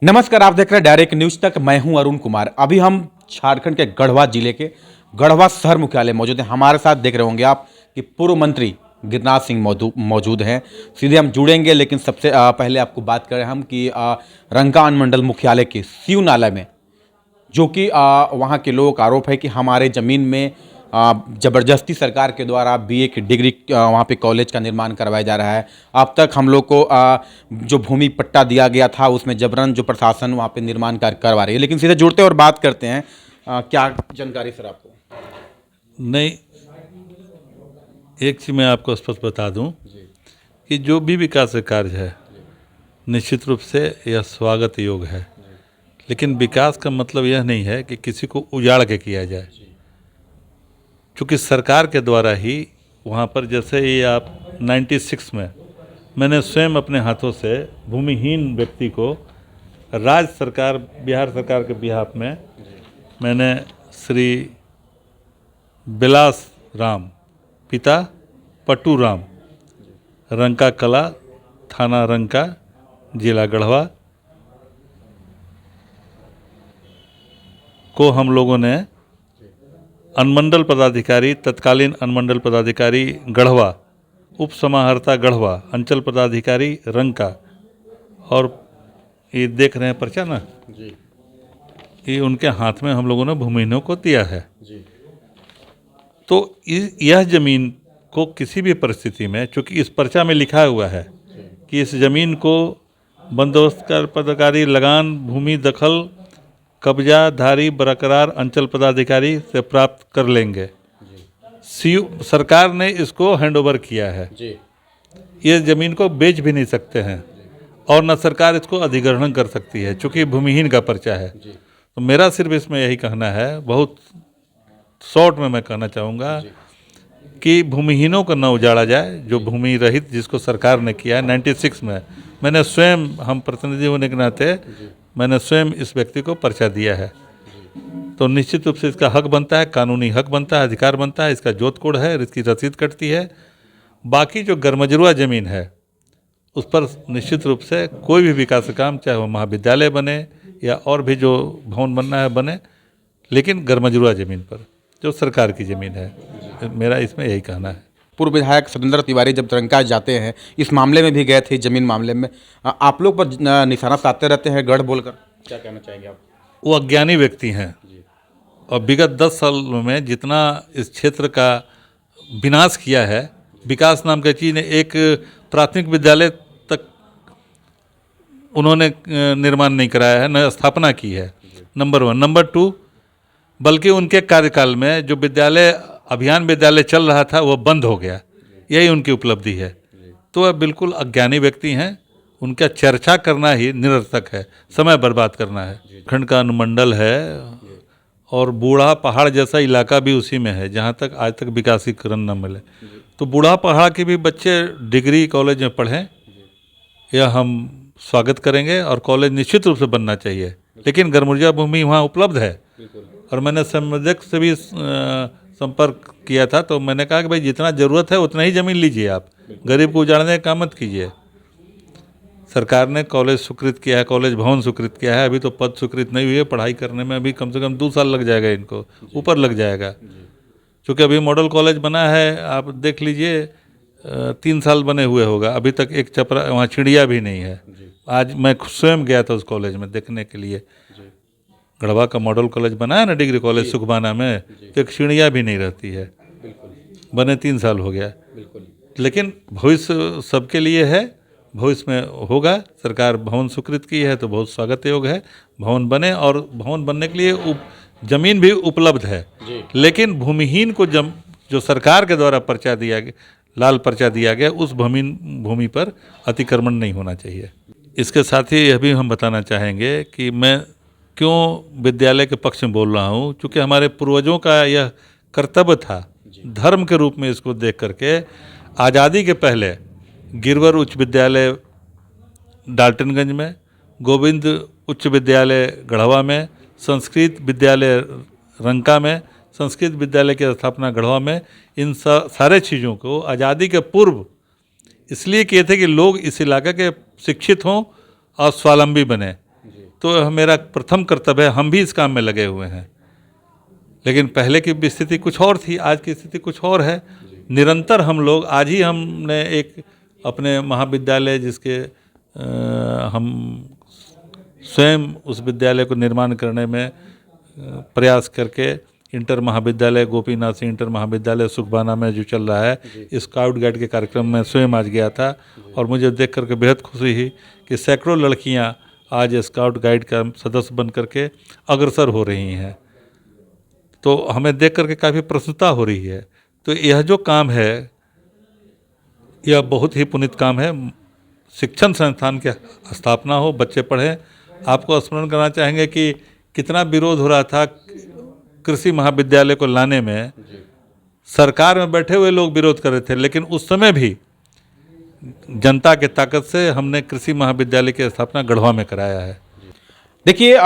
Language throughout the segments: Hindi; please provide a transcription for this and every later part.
नमस्कार, आप देख रहे हैं डायरेक्ट न्यूज तक। मैं हूं अरुण कुमार। अभी हम झारखंड के गढ़वा जिले के गढ़वा शहर मुख्यालय मौजूद हैं। हमारे साथ देख रहे होंगे आप कि पूर्व मंत्री गिरिराज सिंह मौजूद हैं। सीधे हम जुड़ेंगे, लेकिन सबसे पहले आपको बात करें हम कि रंका अनुमंडल मुख्यालय के शिव नाला में, जो कि वहाँ के लोगों का आरोप है कि हमारे ज़मीन में जबरदस्ती सरकार के द्वारा बीए की डिग्री वहाँ पे कॉलेज का निर्माण करवाया जा रहा है। अब तक हम लोग को जो भूमि पट्टा दिया गया था उसमें जबरन जो प्रशासन वहाँ पे निर्माण कार्य करवा रही है। लेकिन सीधे जुड़ते और बात करते हैं। क्या जानकारी सर आपको? नहीं, एक चीज़ मैं आपको स्पष्ट बता दूं कि जो भी विकास का कार्य है निश्चित रूप से यह स्वागत योग्य है, लेकिन विकास का मतलब यह नहीं है कि किसी को उजाड़ के किया जाए। क्योंकि सरकार के द्वारा ही वहाँ पर, जैसे ये आप 96 में मैंने स्वयं अपने हाथों से भूमिहीन व्यक्ति को राज्य सरकार, बिहार सरकार के बिहाफ में मैंने श्री बिलास राम पिता पट्टू राम, रंका कला, थाना रंका, जिला गढ़वा को हम लोगों ने अनुमंडल पदाधिकारी, तत्कालीन अनुमंडल पदाधिकारी गढ़वा, उप समाहर्ता गढ़वा, अंचल पदाधिकारी रंका, और ये देख रहे हैं पर्चा ना जी, ये उनके हाथ में हम लोगों ने भूमिहीनों को दिया है जी। तो यह ज़मीन को किसी भी परिस्थिति में, चूँकि इस पर्चा में लिखा हुआ है कि इस ज़मीन को बंदोबस्त कर पदाधिकारी लगान भूमि दखल कब्जाधारी बरकरार अंचल पदाधिकारी से प्राप्त कर लेंगे। सरकार ने इसको हैंडओवर किया है जी। ये ज़मीन को बेच भी नहीं सकते हैं और न सरकार इसको अधिग्रहण कर सकती है, चूँकि भूमिहीन का पर्चा है। तो मेरा सिर्फ इसमें यही कहना है, बहुत शॉर्ट में मैं कहना चाहूँगा कि भूमिहीनों को न उजाड़ा जाए। जो भूमि रहित जिसको सरकार ने किया है 96 में, मैंने स्वयं, हम प्रतिनिधि होने के नाते मैंने स्वयं इस व्यक्ति को पर्चा दिया है। तो निश्चित रूप से इसका हक बनता है, कानूनी हक बनता है, अधिकार बनता है, इसका जोत कोड है, इसकी रसीद कटती है। बाकी जो गरमजरुआ ज़मीन है उस पर निश्चित रूप से कोई भी विकास काम, चाहे वो महाविद्यालय बने या और भी जो भवन बनना है बने, लेकिन गरमजरुआ ज़मीन पर जो सरकार की ज़मीन है, मेरा इसमें यही कहना है। पूर्व विधायक सतेंद्र तिवारी जब रंका जाते हैं, इस मामले में भी गए थे, जमीन मामले में आप लोग पर निशाना साधते रहते हैं गढ़ बोलकर, क्या कहना चाहेंगे आप? वो अज्ञानी व्यक्ति हैं और विगत 10 साल में जितना इस क्षेत्र का विनाश किया है, विकास नाम की चीज़ ने, एक प्राथमिक विद्यालय तक उन्होंने निर्माण नहीं कराया है, न स्थापना की है, नंबर 1। नंबर 2, बल्कि उनके कार्यकाल में जो विद्यालय अभियान विद्यालय चल रहा था वो बंद हो गया, यही उनकी उपलब्धि है। तो वह बिल्कुल अज्ञानी व्यक्ति हैं, उनका चर्चा करना ही निरर्थक है, समय बर्बाद करना है। खंड का अनुमंडल है और बूढ़ा पहाड़ जैसा इलाका भी उसी में है, जहाँ तक आज तक विकासीकरण न मिले। तो बूढ़ा पहाड़ के भी बच्चे डिग्री कॉलेज में पढ़ें, यह हम स्वागत करेंगे और कॉलेज निश्चित रूप से बनना चाहिए। लेकिन गरमुर्जा भूमि वहाँ उपलब्ध है और मैंने संयोजक से भी संपर्क किया था, तो मैंने कहा कि भाई जितना ज़रूरत है उतना ही ज़मीन लीजिए, आप गरीब को उजाड़ने का काम मत कीजिए। सरकार ने कॉलेज स्वीकृत किया है, कॉलेज भवन स्वीकृत किया है, अभी तो पद स्वीकृत नहीं हुई है। पढ़ाई करने में अभी कम से कम 2 साल लग जाएगा, इनको ऊपर लग जाएगा, क्योंकि अभी मॉडल कॉलेज बना है, आप देख लीजिए 3 साल बने हुए होगा, अभी तक एक चपरा वहाँ चिड़िया भी नहीं है। आज मैं स्वयं गया था उस कॉलेज में देखने के लिए, गढ़वा का मॉडल कॉलेज बना है ना, डिग्री कॉलेज सुखबाना में, तो एक चिड़िया भी नहीं रहती है, बने 3 साल हो गया। लेकिन भविष्य सबके लिए है, भविष्य में होगा। सरकार भवन स्वीकृत की है तो बहुत स्वागत योग्य है, भवन बने, और भवन बनने के लिए ज़मीन भी उपलब्ध है। लेकिन भूमिहीन को जो सरकार के द्वारा पर्चा दिया गया, लाल पर्चा दिया गया, उस भूमि पर अतिक्रमण नहीं होना चाहिए। इसके साथ ही यह भी हम बताना चाहेंगे कि मैं क्यों विद्यालय के पक्ष में बोल रहा हूँ, क्योंकि हमारे पूर्वजों का यह कर्तव्य था, धर्म के रूप में इसको देख करके। आज़ादी के पहले गिरवर उच्च विद्यालय डाल्टनगंज में, गोविंद उच्च विद्यालय गढ़वा में, संस्कृत विद्यालय रंका में, संस्कृत विद्यालय की स्थापना गढ़वा में, इन सारे चीज़ों को आज़ादी के पूर्व इसलिए किए थे कि लोग इस इलाके के शिक्षित हों और स्वावलंबी बने। तो मेरा प्रथम कर्तव्य है, हम भी इस काम में लगे हुए हैं। लेकिन पहले की स्थिति कुछ और थी, आज की स्थिति कुछ और है। निरंतर हम लोग, आज ही हमने एक अपने महाविद्यालय जिसके हम स्वयं उस विद्यालय को निर्माण करने में प्रयास करके, इंटर महाविद्यालय गोपीनाथ सिंह इंटर महाविद्यालय सुखबाना में जो चल रहा है, स्काउट गाइड के कार्यक्रम में स्वयं आज गया था और मुझे देख करके बेहद खुशी हुई कि सैकड़ों लड़कियां आज स्काउट गाइड का सदस्य बन करके अग्रसर हो रही हैं। तो हमें देख करके काफ़ी प्रसन्नता हो रही है। तो यह जो काम है, यह बहुत ही पुनीत काम है। शिक्षण संस्थान की स्थापना हो, बच्चे पढ़ें। आपको स्मरण करना चाहेंगे कि कितना विरोध हो रहा था कृषि महाविद्यालय को लाने में। सरकार में बैठे हुए लोग विरोध कर रहे थे, लेकिन उस समय भी जनता के ताकत से हमने कृषि महाविद्यालय की स्थापना गढ़वा में कराया है। देखिए,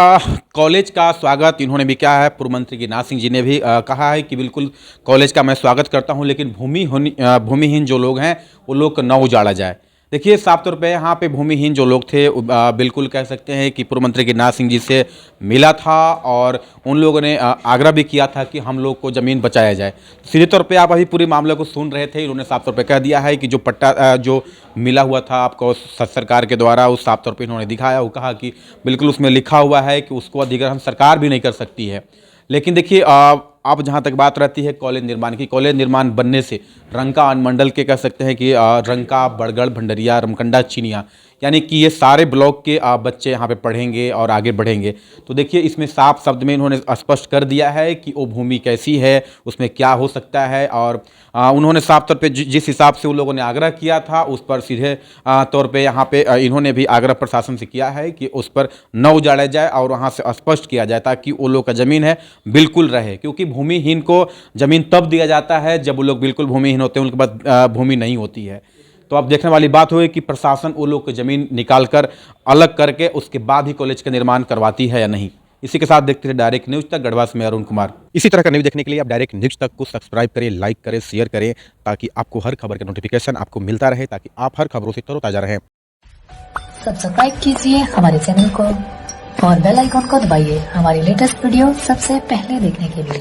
कॉलेज का स्वागत इन्होंने भी किया है। पूर्व मंत्री गिरनाथ सिंह जी ने भी कहा है कि बिल्कुल कॉलेज का मैं स्वागत करता हूं, लेकिन भूमिहीन जो लोग हैं वो लोग न उजाड़ा जाए। देखिए, साफ तौर पे यहाँ पे भूमिहीन जो लोग थे बिल्कुल कह सकते हैं कि पूर्व मंत्री गिरनाथ सिंह जी से मिला था और उन लोगों ने आग्रह भी किया था कि हम लोग को ज़मीन बचाया जाए। सीधे तौर पे आप अभी पूरे मामले को सुन रहे थे। इन्होंने साफ तौर पे कह दिया है कि जो पट्टा जो मिला हुआ था आपको सरकार के द्वारा, उस साफ तौर पे इन्होंने दिखाया। वो कहा कि बिल्कुल उसमें लिखा हुआ है कि उसको अधिग्रहण सरकार भी नहीं कर सकती है। लेकिन देखिए, अब जहाँ तक बात रहती है कॉलेज निर्माण की, कॉलेज निर्माण बनने से रंका अनुमंडल के कह सकते हैं कि रंका, बड़गढ़, भंडरिया, रमकंडा, चिनिया, यानी कि ये सारे ब्लॉक के बच्चे यहाँ पे पढ़ेंगे और आगे बढ़ेंगे। तो देखिए, इसमें साफ शब्द में इन्होंने स्पष्ट कर दिया है कि वो भूमि कैसी है, उसमें क्या हो सकता है। और उन्होंने साफ तौर पे जिस हिसाब से उन लोगों ने आग्रह किया था, उस पर सीधे तौर पे यहाँ पे इन्होंने भी आग्रह प्रशासन से किया है कि उस पर न उजाड़ा जाए और वहाँ से स्पष्ट किया जाए ताकि वो लोग का ज़मीन है बिल्कुल रहे। क्योंकि भूमिहीन को ज़मीन तब दिया जाता है जब वो लोग बिल्कुल भूमिहीन होते हैं, उनके पास भूमि नहीं होती है। तो अब देखने वाली बात होगी कि प्रशासन वो लोग की ज़मीन निकाल कर अलग करके उसके बाद ही कॉलेज का निर्माण करवाती है या नहीं। इसी के साथ देखते रहे डायरेक्ट न्यूज़ तक। गढ़वा से मैं अरुण कुमार। इसी तरह का न्यूज़ देखने के लिए आप डायरेक्ट न्यूज़ तक को सब्सक्राइब करें, लाइक करें, शेयर करें, ताकि आपको हर खबर का नोटिफिकेशन आपको मिलता रहे, ताकि आप हर खबरों से तरोताज़ा रहें। सब्सक्राइब कीजिए हमारे चैनल को और बेल आइकॉन को दबाइए हमारी लेटेस्ट वीडियो सबसे पहले देखने के लिए।